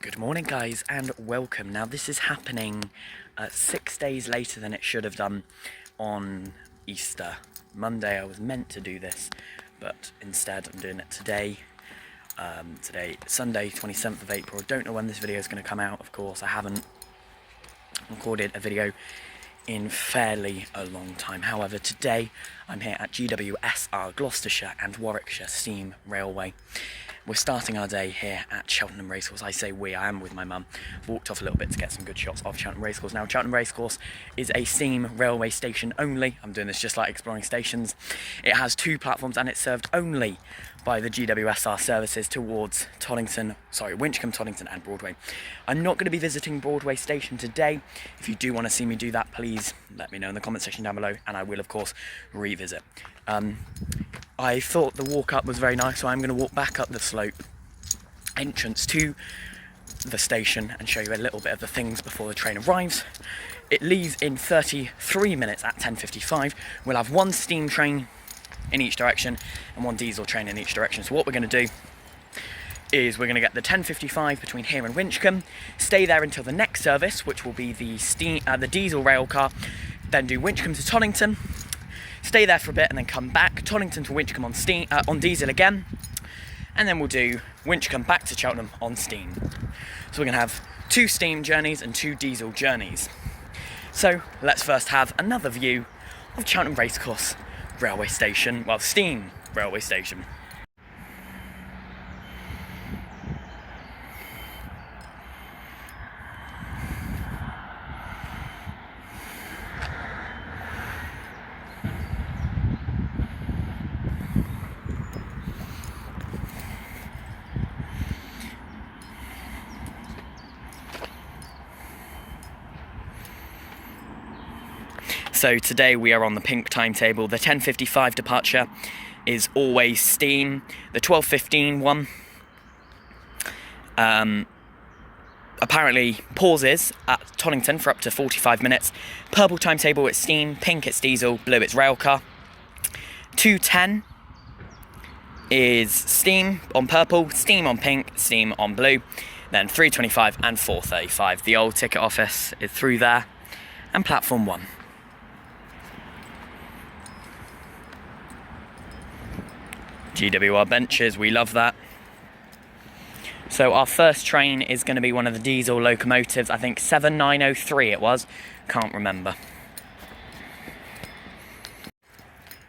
Good morning guys and welcome. Now this is happening 6 days later than it should have done on Easter. Monday I was meant to do this, but instead I'm doing it today. Today, Sunday 27th of April. I don't know when this video is going to come out, of course. I haven't recorded a video in fairly a long time. However, today I'm here at GWSR Gloucestershire and Warwickshire Steam Railway. We're starting our day here at Cheltenham Racecourse. I say we, I am with my mum. Walked off a little bit to get some good shots of Cheltenham Racecourse. Now, Cheltenham Racecourse is a steam railway station only. I'm doing this just like exploring stations. It has 2 platforms and it's served only by the GWSR services towards Winchcombe, Toddington and Broadway. I'm not going to be visiting Broadway station today. If you do want to see me do that, please let me know in the comment section down below and I will of course revisit. I thought the walk up was very nice, so I'm going to walk back up the slope entrance to the station and show you a little bit of the things before the train arrives. It leaves in 33 minutes at 10:55. We'll have 1 steam train in each direction and 1 diesel train in each direction. So what we're going to do is we're going to get the 10:55 between here and Winchcombe, stay there until the next service, which will be the diesel rail car, then do Winchcombe to Toddington, stay there for a bit and then come back, Toddington to Winchcombe on diesel again, and then we'll do Winchcombe back to Cheltenham on steam. So we're going to have 2 steam journeys and 2 diesel journeys. So let's first have another view of Cheltenham Racecourse railway station, well, steam railway station. So today we are on the pink timetable. The 10:55 departure is always steam. The 12:15 one apparently pauses at Toddington for up to 45 minutes. Purple timetable it's steam, pink it's diesel, blue it's railcar. 2:10 is steam on purple, steam on pink, steam on blue. Then 3:25 and 4:35. The old ticket office is through there. And platform 1. GWR benches, we love that. So our first train is going to be one of the diesel locomotives, I think 7903 it was, can't remember.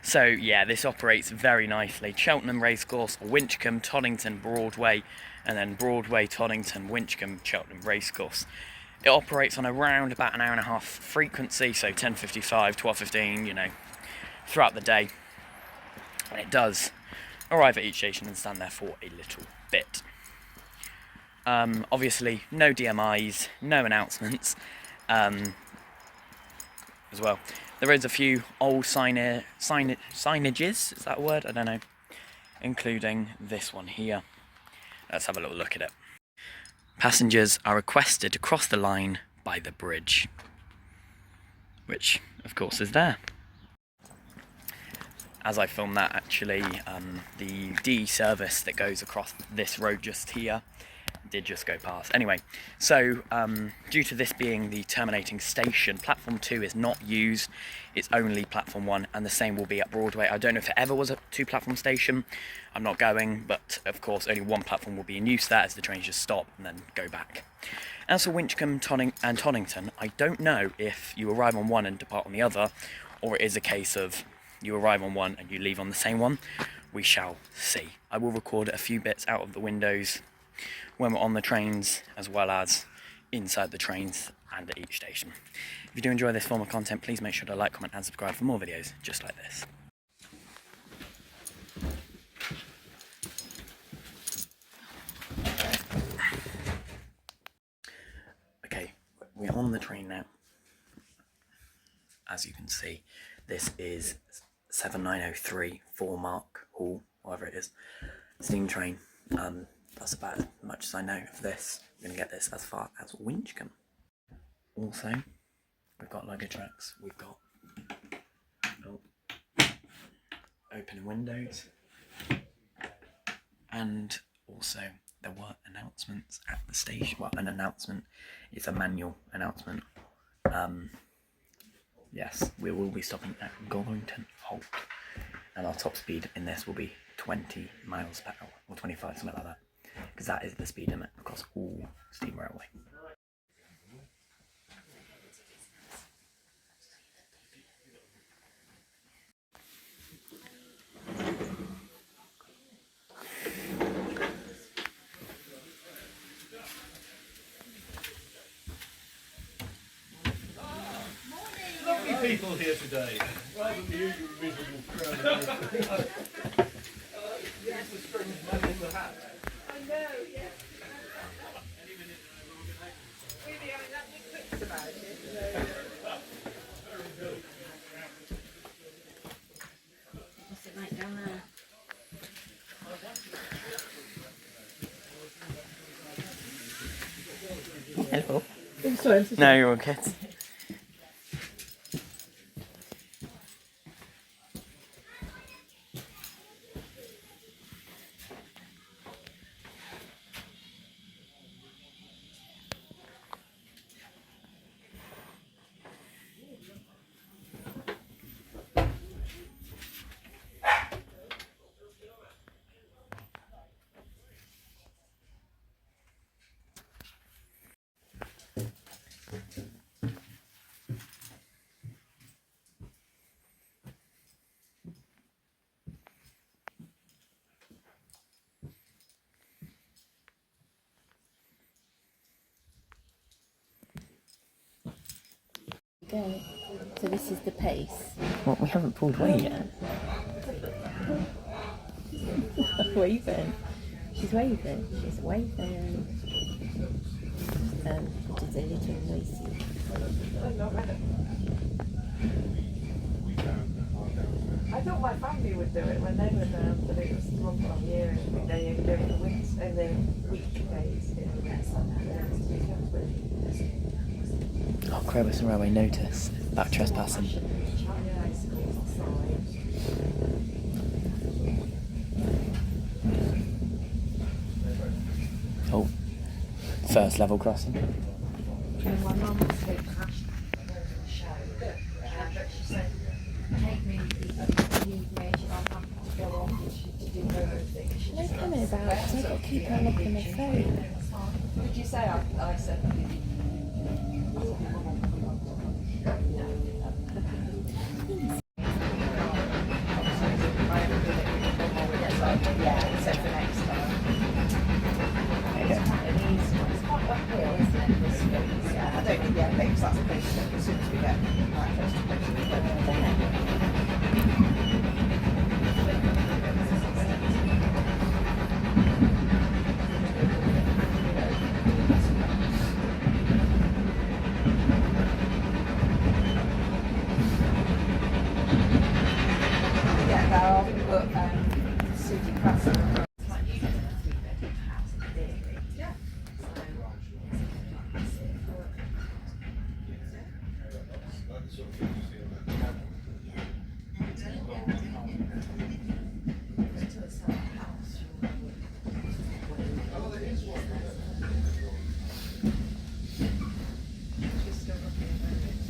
So yeah, this operates very nicely. Cheltenham Racecourse, Winchcombe, Toddington, Broadway, and then Broadway, Toddington, Winchcombe, Cheltenham Racecourse. It operates on around about an hour-and-a-half frequency, so 10:55, 12:15, you know, throughout the day. And it does arrive at each station and stand there for a little bit. Obviously, no DMIs, no announcements as well. There is a few old signages, is that a word? I don't know. Including this one here. Let's have a little look at it. Passengers are requested to cross the line by the bridge, which of course is there. As I filmed that, actually, the D service that goes across this road just here did just go past. Anyway, so due to this being the terminating station, platform 2 is not used. It's only platform 1, and the same will be at Broadway. I don't know if it ever was a 2-platform station. I'm not going, but of course only 1 platform will be in use there as the trains just stop and then go back. As for Winchcombe and Toddington, I don't know if you arrive on one and depart on the other, or it is a case of you arrive on one and you leave on the same one. We shall see. I will record a few bits out of the windows when we're on the trains, as well as inside the trains and at each station. If you do enjoy this form of content, please make sure to like, comment and subscribe for more videos just like this. Okay, we're on the train now. As you can see, this is 7903 4 Mark Hall, whatever it is, steam train. That's about as much as I know of this. I'm going to get this as far as Winchcombe. Also, we've got luggage racks, we've got open windows, and also there were announcements at the station. Well, an announcement is a manual announcement. Yes, we will be stopping at Toddington Halt, and our top speed in this will be 20 miles per hour, or 25, something like that, because that is the speed limit across all steam railway. People here today, rather than the usual miserable crowd. Yes, the spring man in the hat. I know, yeah. Really, I mean, that big quips about it. What's it like down there? Hello. I'm sorry, No, you're all good. Go. So this is the pace. Well, we haven't pulled away yet. Waving. She's waving. She's waving. She did a little noisy. I thought my family would do it when they were there, but it was the wrong time of year. I think they only do it in the weekdays. Oh, Crowbus Railway notice about trespassing. Oh, first level crossing. And my mum was so passionate about the show, but she said, take me if you need me, I'm happy to go on to do everything. She No just comment about it, 'cause I've got to keep her looking at the phone. What did you say? I said, yeah, except for next time. It's quite uphill, isn't it? This week? Yeah, I don't think, yeah, maybe that's a place that as soon as we get right first to place, we go there. Yeah, they'll put Susie Crasson.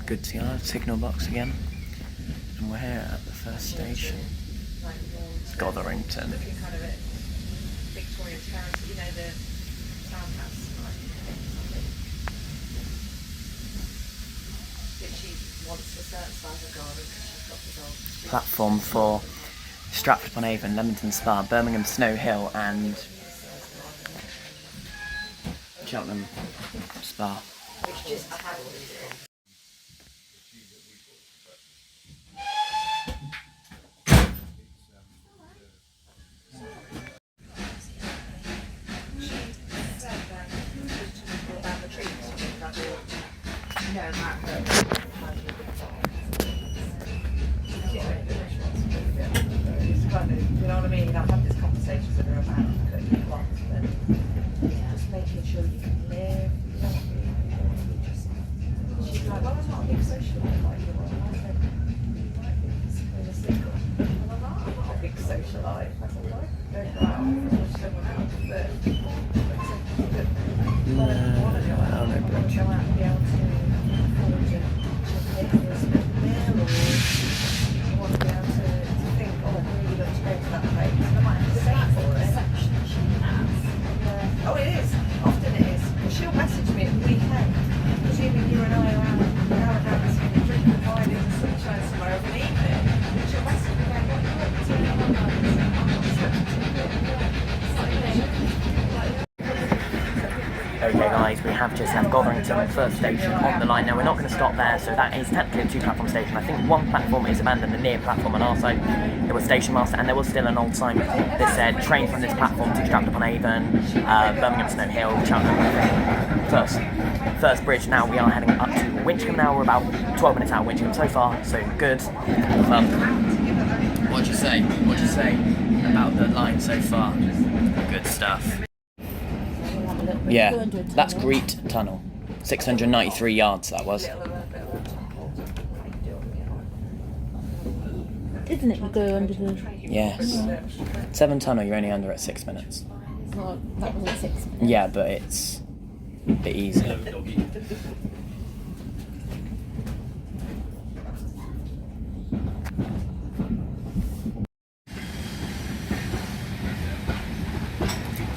Good to see our signal box again. And we're here at the first station. Gotherington. Looking kind of at Victoria Terrace, you know, the townhouse. That she wants a certain size of garden because she's got the dog. Platform for Stratford-upon-Avon, Leamington Spa, Birmingham Snow Hill and Cheltenham Spa. which just happened. No, it's kind of, you know what I mean? I've had this conversation with her about cooking lots, but just making sure you can live. You know what I mean? She's like, well, I'm not a big socialite like you are. I said, you might be in a single. And I'm like, I'm not a big socialite. I said, well, I don't go out with someone else, but I said, I don't want to go out. I want to go out and be able to afford to pay for a split meal, or I want to be able to think, oh, I'm really going to go to that place. And I might have to pay for it. Oh, it is. Often it is. Because she'll message me at the weekend, presuming you and I are out drinking wine in the sunshine somewhere of an evening. She'll message me going, what are you up to? And I'm like, I'm not Okay guys, we have just left Gotherington first station on the line. Now we're not going to stop there, so that is technically a 2-platform station. I think one platform is abandoned, the near platform on our side. There was station master, and there was still an old sign that said train from this platform to Stratford-upon-Avon, Birmingham Snow Hill, Cheltenham. First bridge. Now we are heading up to Winchcombe. Now we're about 12 minutes out of Winchcombe so far, so good. What'd you say? What'd you say about the line so far? Good stuff. Yeah, that's Great Tunnel. 693 yards that was. Isn't it you go under the... Yes. 7 tunnel, you're only under at 6 minutes. Well, that was at 6 minutes. Yeah, but it's a bit easier.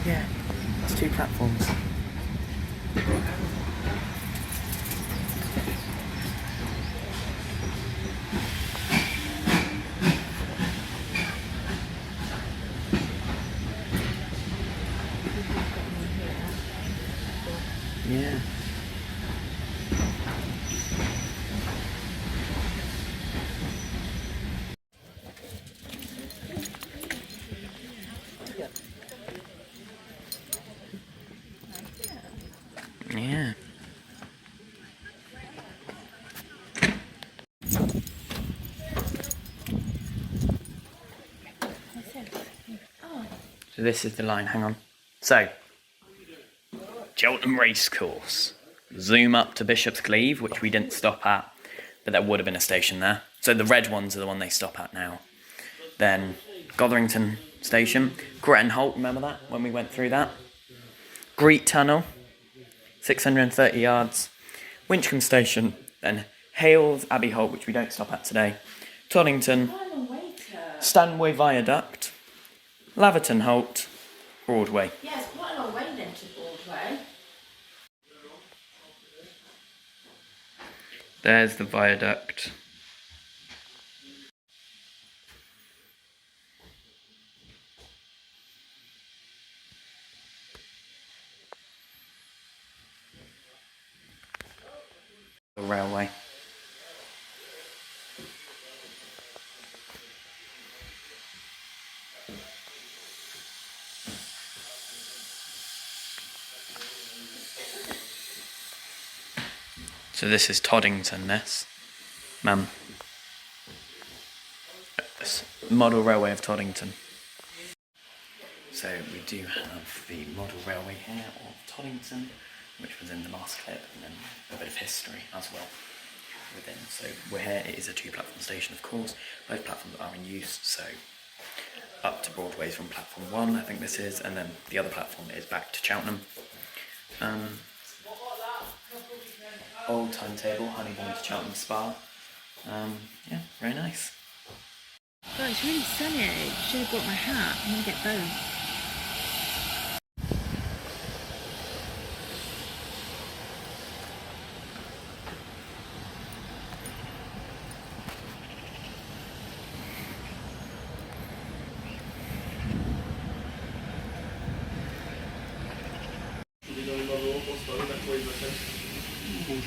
Yeah, it's 2 platforms. Yeah. Yeah. So this is the line, hang on. So, Cheltenham Racecourse. Zoom up to Bishop's Cleeve, which we didn't stop at, but there would have been a station there. So the red ones are the one they stop at now. Then Gotherington Station. Gretton Holt, remember that, when we went through that? Great Tunnel, 630 yards. Winchcombe Station, then Hales, Abbey Holt, which we don't stop at today. Toddington, Stanway Viaduct, Laverton Holt, Broadway. Yeah, it's quite a long way then to Broadway. There's the viaduct. The railway. So this is Toddington, this. Model Railway of Toddington. So we do have the model railway here of Toddington, which was in the last clip, and then a bit of history as well within. So we're here, it is a 2-platform station of course. Both platforms are in use, so up to Broadway from platform 1, I think this is, and then the other platform is back to Cheltenham. Old timetable, Honeybourne to Cheltenham Spa. Yeah, very nice. God, it's really sunny. Should have brought my hat. I'm going to get both. Again,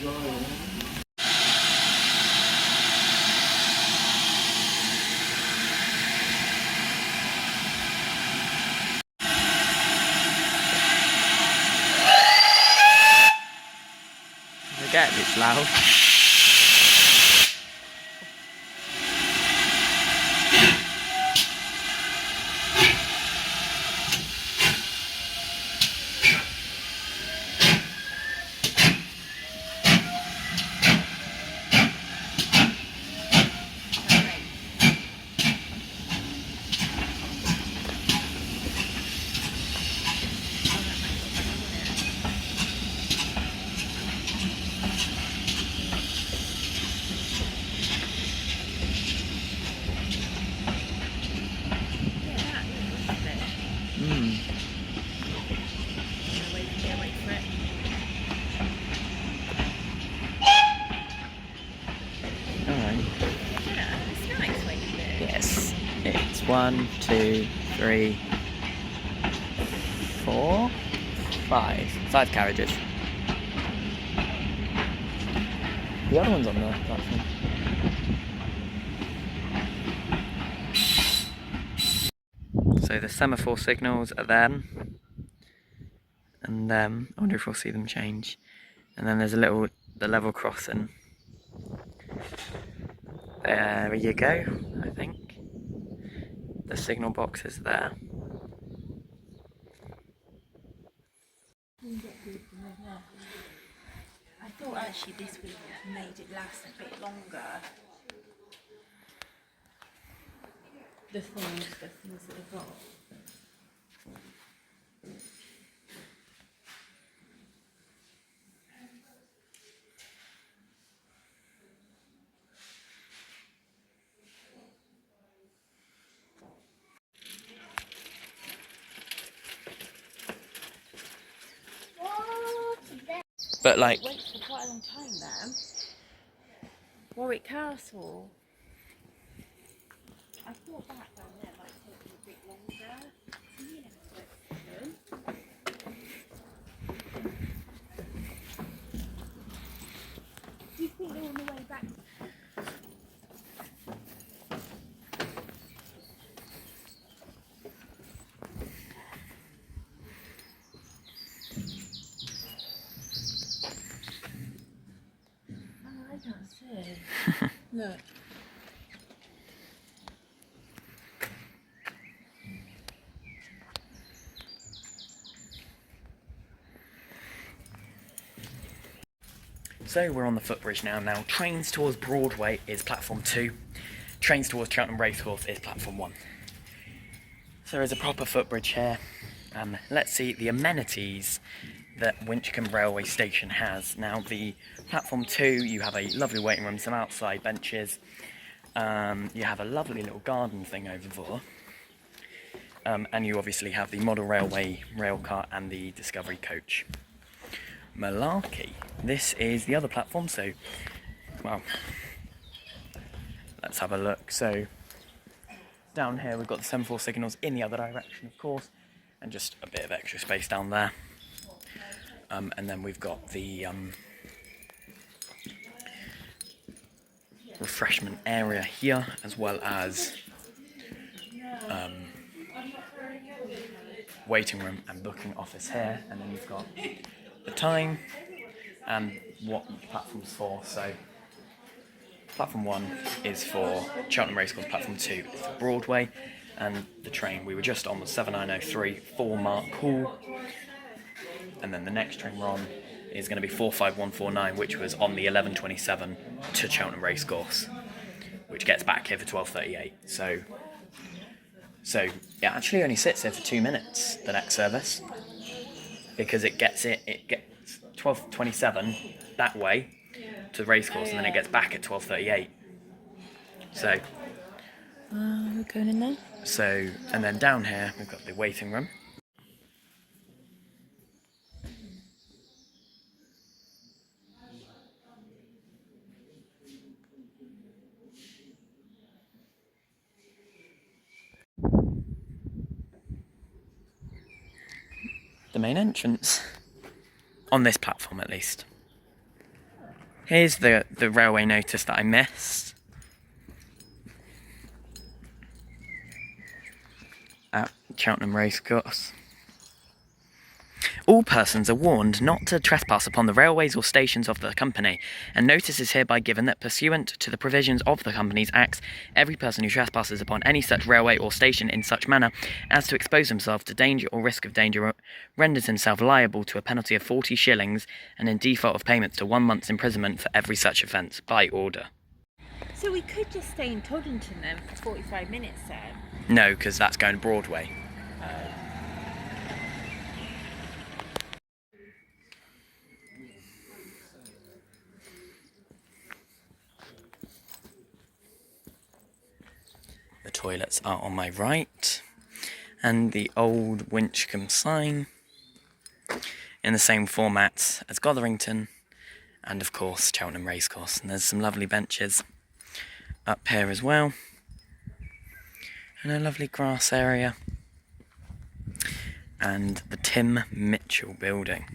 it's loud. Yes, it's 1, 2, 3, 4, 5. 5 carriages. The other one's on the platform. So the semaphore signals are then, and I wonder if we'll see them change. And then there's the level crossing. There you go, I think. The signal box is there. I thought actually this would have made it last a bit longer. The things that they've got. But like, Wait for quite a long time then. Warwick Castle. I thought back down there might take a bit longer. You know, do you think they're on the way back? Oh, I can't see. Look. so we're on the footbridge now. Now, trains towards Broadway is platform 2. Trains towards Cheltenham Racecourse is platform 1. So there's a proper footbridge here. Let's see the amenities that Winchcombe railway station has. Now, the platform 2, you have a lovely waiting room, some outside benches. You have a lovely little garden thing over there. And you obviously have the model railway railcar and the Discovery coach. Malarkey. This is the other platform, so, well, let's have a look. So, down here we've got the semaphore signals in the other direction, of course, and just a bit of extra space down there. And then we've got the refreshment area here, as well as waiting room and booking office here. And then you've got the time and what each platform's for. So platform 1 is for Cheltenham Racecourse, platform 2 is for Broadway, and the train we were just on was 7903 for Mark Hall. And then the next train we're on is going to be 45149, which was on the 1127 to Cheltenham Racecourse, which gets back here for 12:38. So it actually only sits here for 2 minutes, the next service, because it gets 12:27 that way to the Racecourse, and then it gets back at 12:38. So We're going in there. So, and then down here we've got the waiting room. The main entrance. On this platform, at least. Here's the railway notice that I missed. At Cheltenham Racecourse. All persons are warned not to trespass upon the railways or stations of the company, and notice is hereby given that pursuant to the provisions of the Companies Acts, every person who trespasses upon any such railway or station in such manner as to expose himself to danger or risk of danger renders himself liable to a penalty of 40 shillings, and in default of payments to 1 month's imprisonment for every such offence, by order. So we could just stay in Toddington then for 45 minutes then? No, because that's going to Broadway. The toilets are on my right, and the old Winchcombe sign in the same format as Gotherington, and of course Cheltenham Racecourse. And there's some lovely benches up here as well, and a lovely grass area, and the Tim Mitchell building.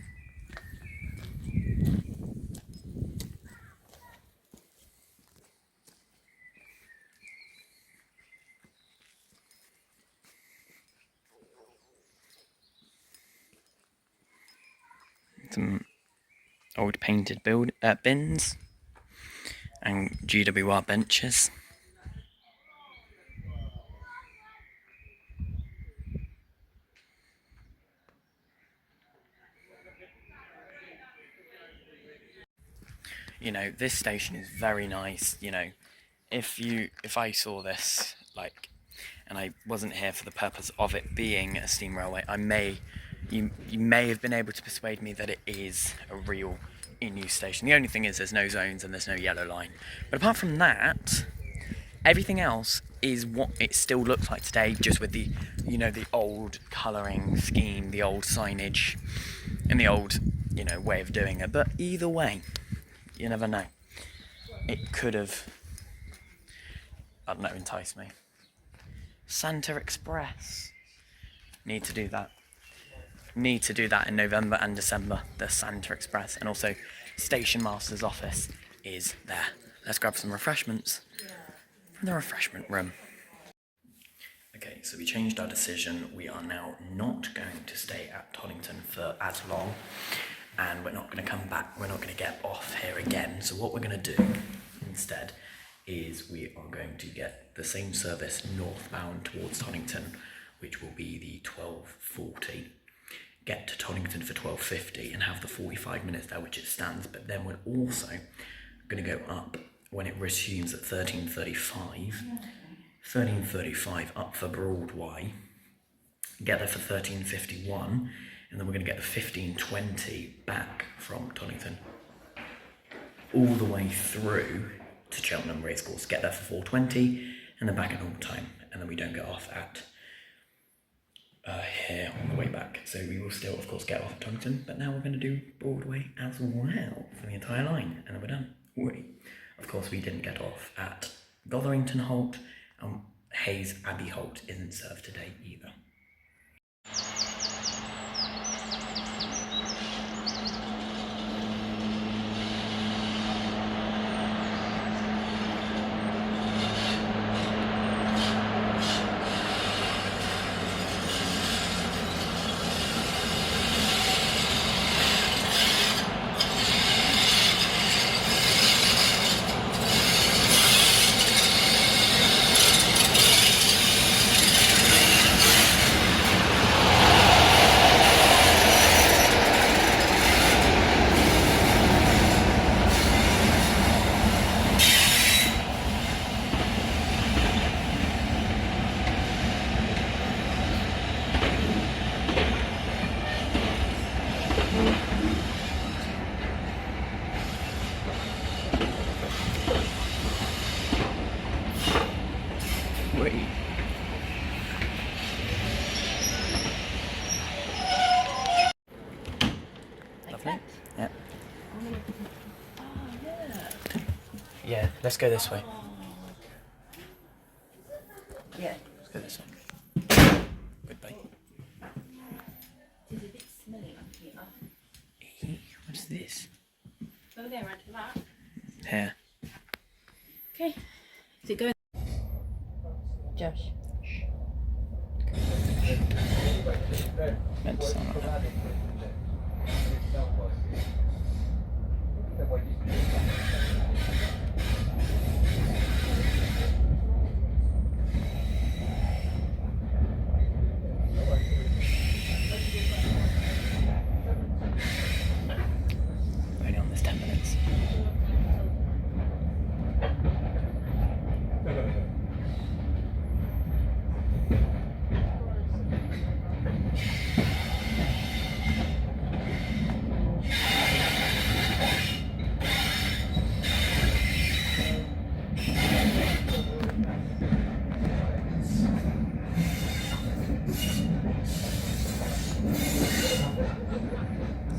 Some old painted bins and GWSR benches. You know, this station is very nice. You know, if I saw this, like, and I wasn't here for the purpose of it being a steam railway, you may have been able to persuade me that it is a real in-use station. The only thing is there's no zones and there's no yellow line. But apart from that, everything else is what it still looks like today, just with the, you know, the old colouring scheme, the old signage, and the old, you know, way of doing it. But either way, you never know. It could have, I don't know, enticed me. Santa Express. Need to do that. Need to do that in November and December, the Santa Express. And also, Station Master's office is there. Let's grab some refreshments from the refreshment room. Okay, so we changed our decision. We are now not going to stay at Toddington for as long, and we're not going to come back. We're not going to get off here again. So what we're going to do instead is we are going to get the same service northbound towards Toddington, which will be the 12:40. Get to Toddington for 12:50 and have the 45 minutes there, which it stands. But then we're also going to go up when it resumes at 13:35. 13:35 up for Broadway. Get there for 13:51, and then we're going to get the 15:20 back from Toddington all the way through to Cheltenham Racecourse. Get there for 4:20, and then back at normal time, and then we don't get off at here on the way back. So we will still, of course, get off at Toddington, but now we're going to do Broadway as well for the entire line, and then we're done. Of course, we didn't get off at Gotherington Halt, and Hayes Abbey Halt isn't served today either. Wait. Lovely. Yeah. Oh, look. Yeah, let's go this way. Yeah. Let's go this way. Goodbye. It's a bit smelly up here. What's this? Go there, right to the back. Here. Okay. Is it going? Josh. Meant to sound like that. Only on this 10 minutes.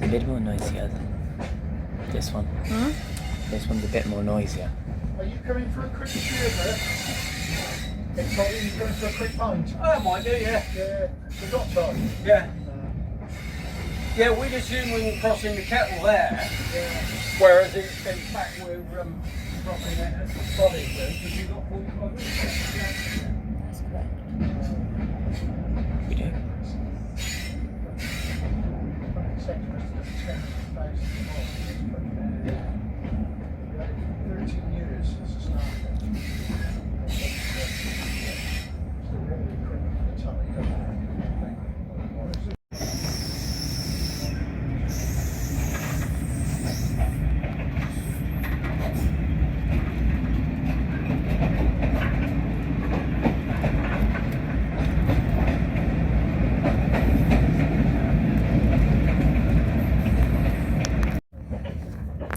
A bit more noisier than this one. Huh? This one's a bit more noisier. Are you coming for a quick beer there? It's not you going for a quick pint? Oh, I might do, yeah. Yeah. We've got time. Yeah. Yeah, we'd assume we were crossing the kettle there. Yeah. Whereas in fact we're crossing it at Toddington because you've got 45 minutes. That's correct. We do.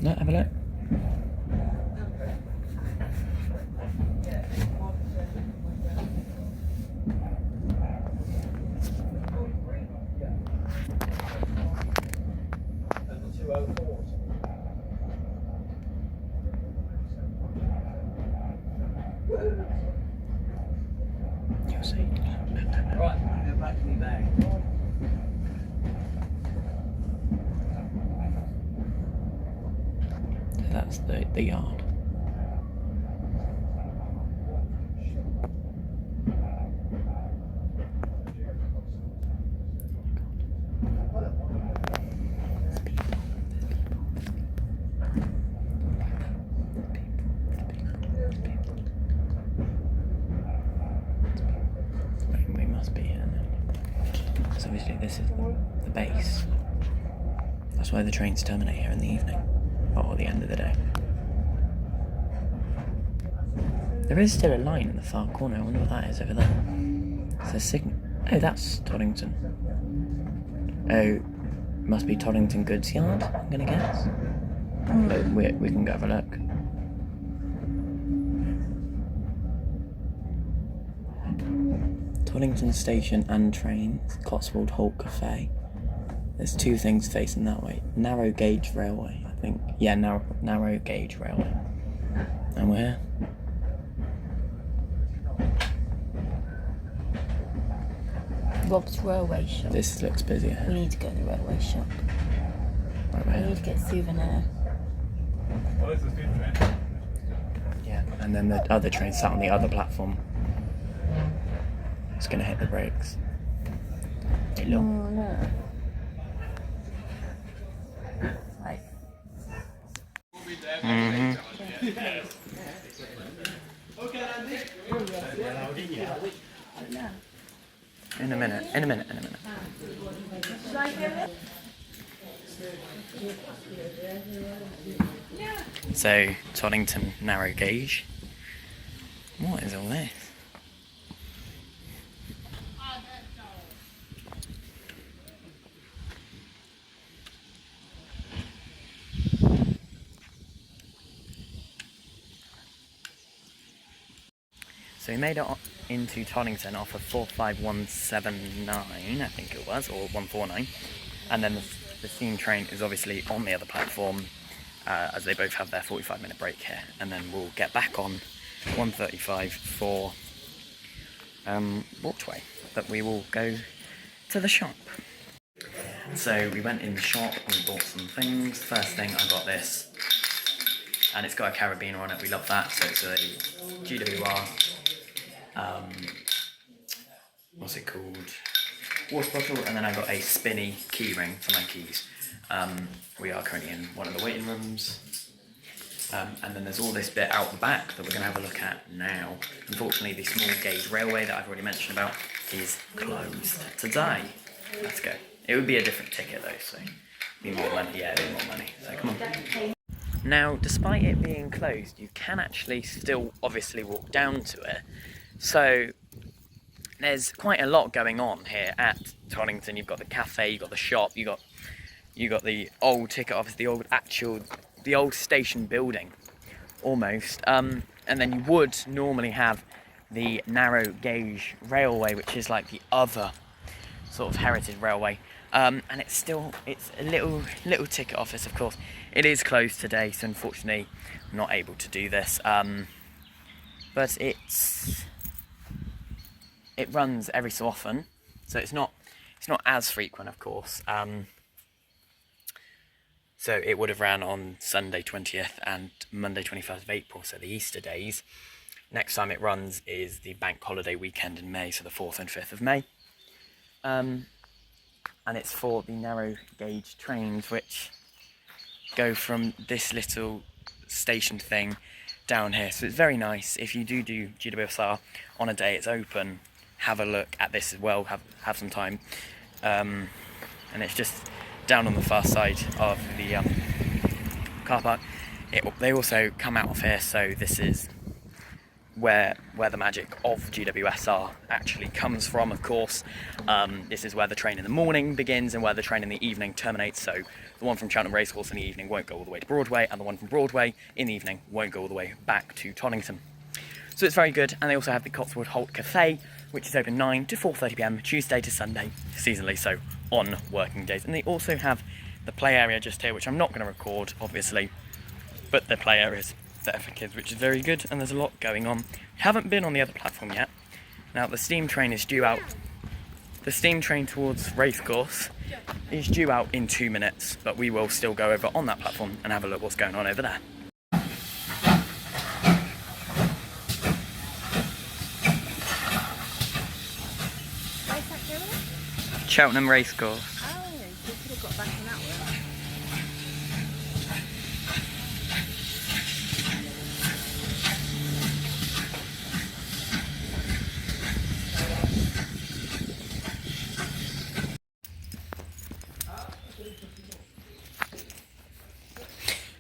No, have a look. You'll see. Right, go back to me bag. So that's the yard. We must be here now. So obviously this is the base. That's why the trains terminate here in the evening. Or the end of the day. There is still a line in the far corner. I wonder what that is over there. It's a signal. Oh, that's Toddington. Oh, must be Toddington Goods Yard, I'm gonna guess. But we can go have a look. Toddington Station and trains, Cotswold Halt Cafe. There's two things facing that way. Narrow gauge railway, I think. Yeah, narrow gauge railway. And we're here. Rob's railway shop. This looks busier. We need to go to the railway shop. Right We here. need to get souvenir. Well, this is good, man. Yeah, and then the other train sat on the other platform. It's gonna hit the brakes. Hey, look. Oh no. Right. In a minute. So, Toddington narrow gauge. What is all this? So we made it into Toddington off of 45179, I think it was, or 149. And then the steam train is obviously on the other platform, as they both have their 45-minute break here. And then we'll get back on 135 for Broadway, but we will go to the shop. So we went in the shop and we bought some things. First thing, I got this and it's got a carabiner on it. We love that. So it's a GWR, what's it called? Water bottle, and then I got a spinny key ring for my keys. We are currently in one of the waiting rooms. And then there's all this bit out the back that we're going to have a look at now. Unfortunately, the small gauge railway that I've already mentioned about is closed today. Let's go. It would be a different ticket though, so be more money. Yeah, be more money. So come on. Now, despite it being closed, you can actually still obviously walk down to it. So there's quite a lot going on here at Toddington. You've got the cafe, you've got the shop, you got the old ticket office, the old station building, almost. And then you would normally have the narrow gauge railway, which is like the other sort of heritage railway. And it's a little ticket office, of course. It is closed today, so unfortunately I'm not able to do this. But it runs every so often, so it's not as frequent, of course. So it would have ran on Sunday 20th and Monday 21st of April, so the Easter days. Next time it runs is the bank holiday weekend in May, so the 4th and 5th of May. And it's for the narrow gauge trains, which go from this little station thing down here. So it's very nice. If you do GWSR on a day it's open, have a look at this as well, have some time. And it's just down on the far side of the car park. They also come out of here, so this is where the magic of GWSR actually comes from, of course. This is where the train in the morning begins and where the train in the evening terminates, so the one from Cheltenham Racecourse in the evening won't go all the way to Broadway, and the one from Broadway in the evening won't go all the way back to Toddington. So it's very good. And they also have the Cotswold Holt Cafe, which is open 9 to 4:30 p.m, Tuesday to Sunday, seasonally, so on working days. And they also have the play area just here, which I'm not going to record, obviously, but the play area is there for kids, which is very good, and there's a lot going on. We haven't been on the other platform yet. Now, the steam train is due out. The steam train towards Racecourse is due out in 2 minutes, but we will still go over on that platform and have a look what's going on over there. Cheltenham Racecourse. Oh, you could have got back on that one.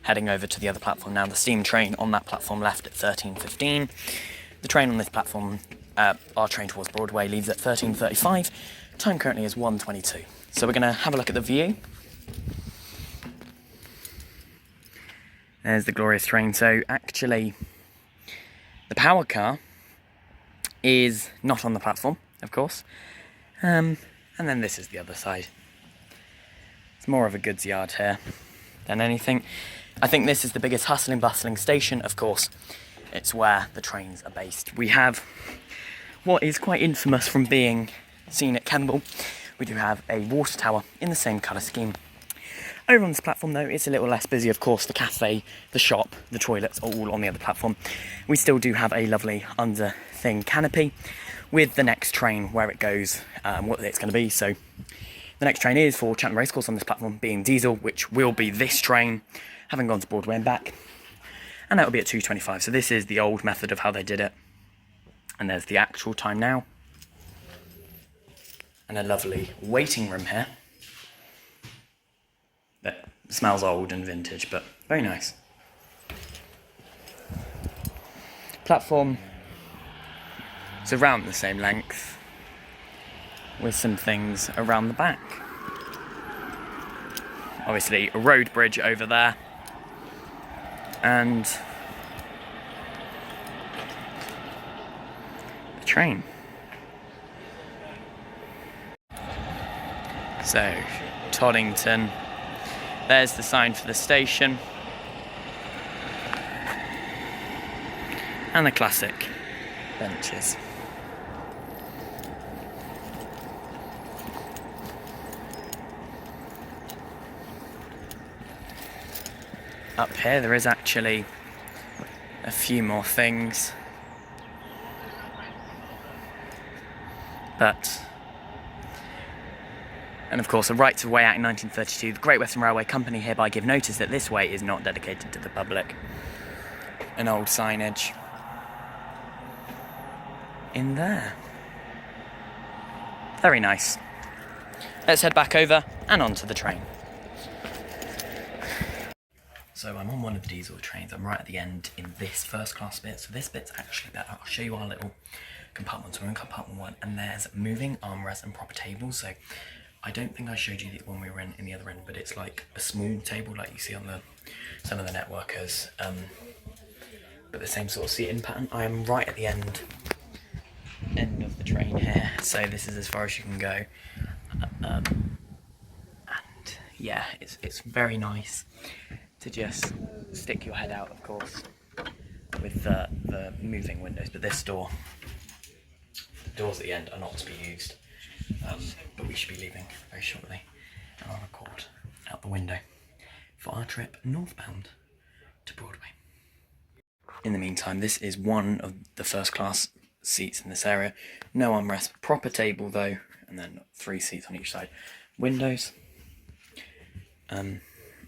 Heading over to the other platform now. The steam train on that platform left at 13:15. The train on this platform, our train towards Broadway, leaves at 13:35. Time currently is 1:22. So we're going to have a look at the view. There's the glorious train. So actually, the power car is not on the platform, of course. And then this is the other side. It's more of a goods yard here than anything. I think this is the biggest hustling bustling station, of course. It's where the trains are based. We have what is quite infamous from being seen at Kemble. We do have a water tower in the same colour scheme. Over on this platform though, it's a little less busy, of course. The cafe, the shop, the toilets are all on the other platform. We still do have a lovely under thing canopy with the next train where it goes, what it's going to be. So the next train is for Cheltenham Racecourse on this platform, being diesel, which will be this train, having gone to Broadway and back. And that will be at 2:25. So this is the old method of how they did it. And there's the actual time now. And a lovely waiting room here. That smells old and vintage, but very nice. Platform is around the same length, with some things around the back. Obviously a road bridge over there. And the train. So, Toddington. There's the sign for the station. And the classic benches. Up here there is actually a few more things. And of course, a Right to Way Act in 1932, the Great Western Railway Company hereby give notice that this way is not dedicated to the public. An old signage in there. Very nice. Let's head back over and onto the train. So I'm on one of the diesel trains. I'm right at the end in this first class bit. So this bit's actually better. I'll show you our little compartments. We're in compartment 1, and there's moving armrests and proper tables. So I don't think I showed you the one we were in the other end, but it's like a small table like you see on some of the networkers. But the same sort of seating pattern. I am right at the end of the train here. So this is as far as you can go. And yeah, it's very nice to just stick your head out, of course, with the moving windows. But this door, the doors at the end are not to be used. But we should be leaving very shortly, and I'll record out the window for our trip northbound to Broadway. In the meantime, this is one of the first class seats in this area. No armrest, proper table though, and then 3 seats on each side. Windows, and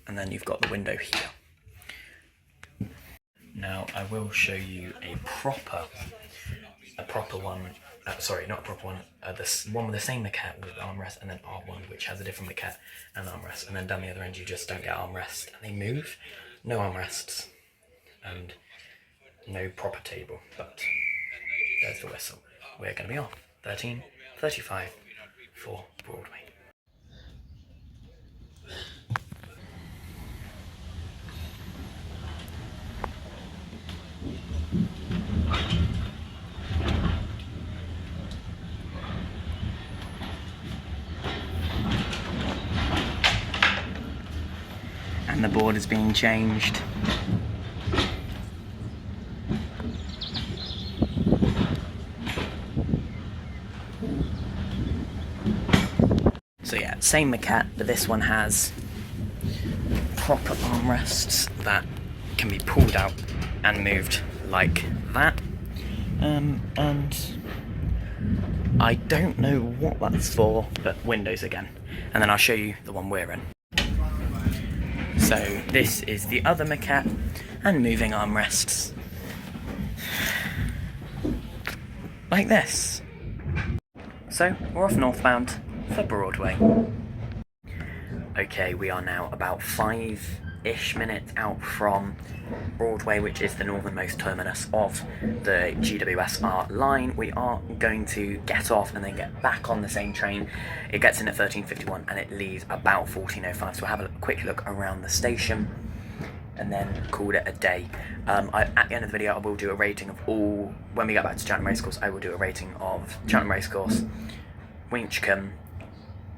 then you've got the window here. Now I will show you a proper one. Sorry, not a proper one. This one with the same maquette with armrest, and then R1, which has a different maquette and armrest. And then down the other end, you just don't get armrest, and they move. No armrests, and no proper table. But there's the whistle. We're going to be off. 13:35 for Broadway. And the board is being changed. So yeah, same maquette, but this one has proper armrests that can be pulled out and moved like that. And I don't know what that's for, but windows again. And then I'll show you the one we're in. So this is the other maquette and moving armrests. Like this. So we're off northbound for Broadway. Okay, we are now about 5-ish minutes out from Broadway, which is the northernmost terminus of the GWSR line. We are going to get off and then get back on the same train. It gets in at 13:51 and it leaves about 14:05. So we'll have a quick look around the station and then call it a day. At the end of the video, I will do a rating of all. When we get back to Cheltenham Racecourse, I will do a rating of Cheltenham Racecourse, Winchcombe,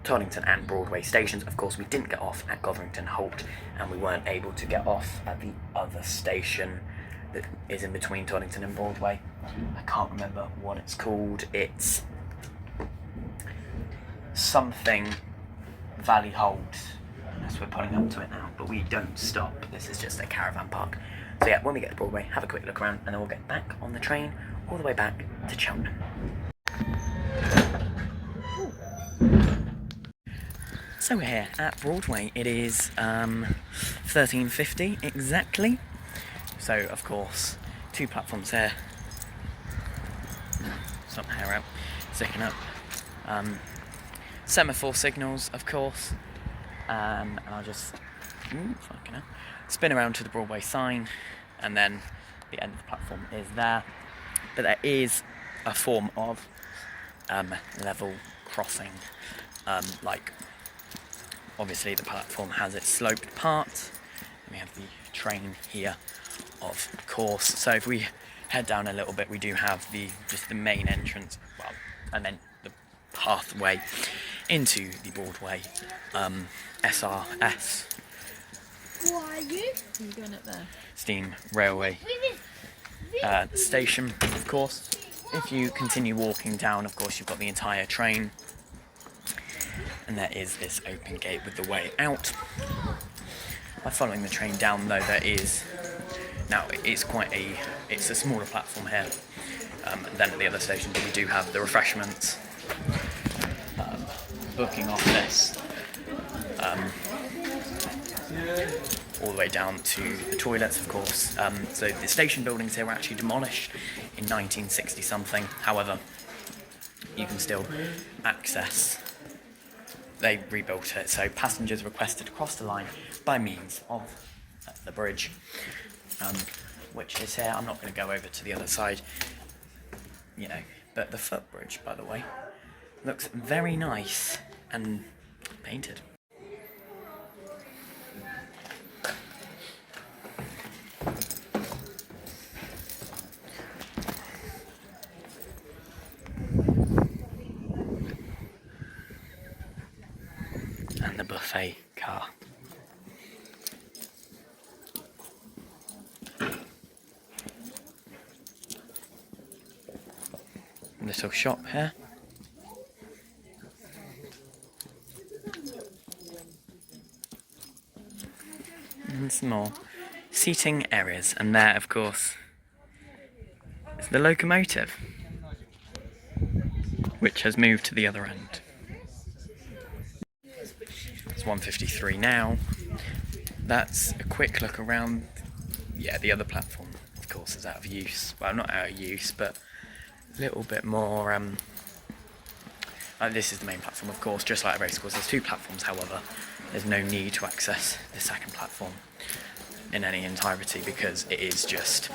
Toddington and Broadway stations. Of course, we didn't get off at Gotherington Holt, and we weren't able to get off at the other station that is in between Toddington and Broadway. I can't remember what it's called. It's something Valley Holt, unless we're pulling up to it now, but we don't stop. This is just a caravan park. So yeah, when we get to Broadway, have a quick look around, and then we'll get back on the train all the way back to Cheltenham. So we're here at Broadway. It is 13:50 exactly. So of course, 2 platforms here. Some hair out, sticking up. Semaphore signals, of course. And I'll just fucking hell, spin around to the Broadway sign, and then the end of the platform is there. But there is a form of level crossing, like. Obviously the platform has its sloped part, and we have the train here, of course. So if we head down a little bit, we do have just the main entrance, well, and then the pathway into the Broadway SRS. What are you? Are you going up there? Steam Railway station, of course. If you continue walking down, of course, you've got the entire train. And there is this open gate with the way out. By following the train down, though, there is Now it's a smaller platform here than at the other stations. We do have the refreshments, booking office, all the way down to the toilets, of course. So the station buildings here were actually demolished in 1960 something. However, you can still access. They rebuilt it, so passengers requested to cross the line by means of the bridge, which is here. I'm not going to go over to the other side, you know, but the footbridge, by the way, looks very nice and painted. And the buffet car. Little shop here. And some more seating areas, and there, of course, is the locomotive, which has moved to the other end. It's 1:53 now. That's a quick look around. Yeah, the other platform, of course, is out of use. Well, not out of use, but a little bit more. This is the main platform, of course, just like at Racecourse. There's two platforms, however, there's no need to access the second platform in any entirety because it is just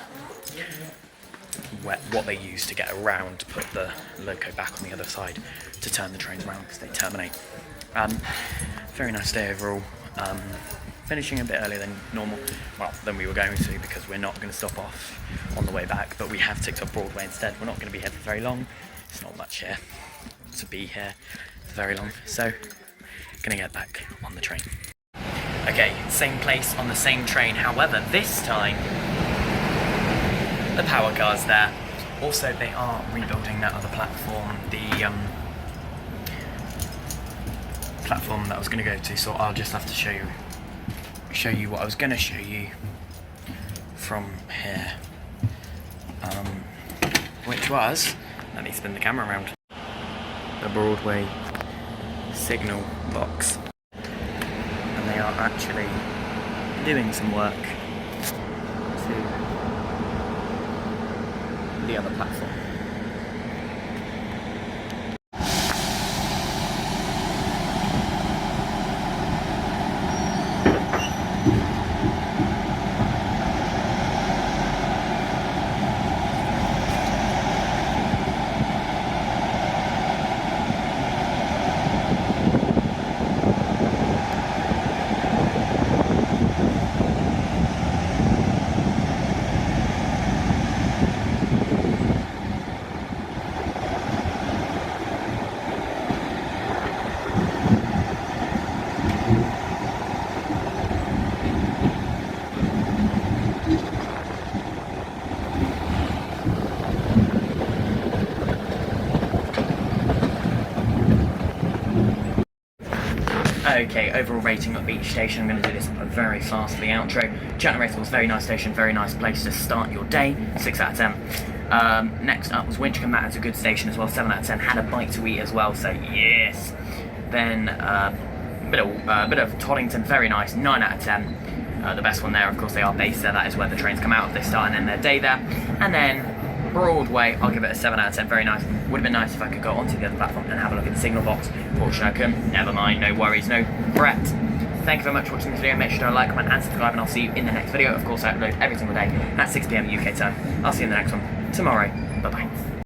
what they use to get around to put the loco back on the other side to turn the trains around because they terminate. Very nice day overall. Finishing a bit earlier than normal, well, than we were going to, because we're not going to stop off on the way back, but we have ticked off Broadway instead. We're not going to be here for very long. It's not much here to be here for very long, so going to get back on the train. Okay, same place on the same train, however, this time the power car's there. Also, they are rebuilding that other platform, the platform that I was going to go to, so I'll just have to show you what I was going to show you from here, which was, let me spin the camera around, the Broadway signal box, and they are actually doing some work to the other platform. Okay, overall rating of each station. I'm going to do this very fast for the outro. Cheltenham Racecourse, very nice station, very nice place to start your day, 6 out of 10. Next up was Winchcombe, that is a good station as well, 7 out of 10. Had a bite to eat as well, so yes. Then a bit of Toddington, very nice, 9 out of 10. The best one there, of course, they are based there. That is where the trains come out. They start and end their day there. And then Broadway, I'll give it a 7 out of 10, very nice. Would have been nice if I could go onto the other platform and have a look at the signal box. Fortunately I couldn't, never mind, no worries, no fret. Thank you very much for watching this video. Make sure to like, comment and subscribe, and I'll see you in the next video. Of course, I upload every single day at 6 PM UK time. I'll see you in the next one tomorrow. Bye bye.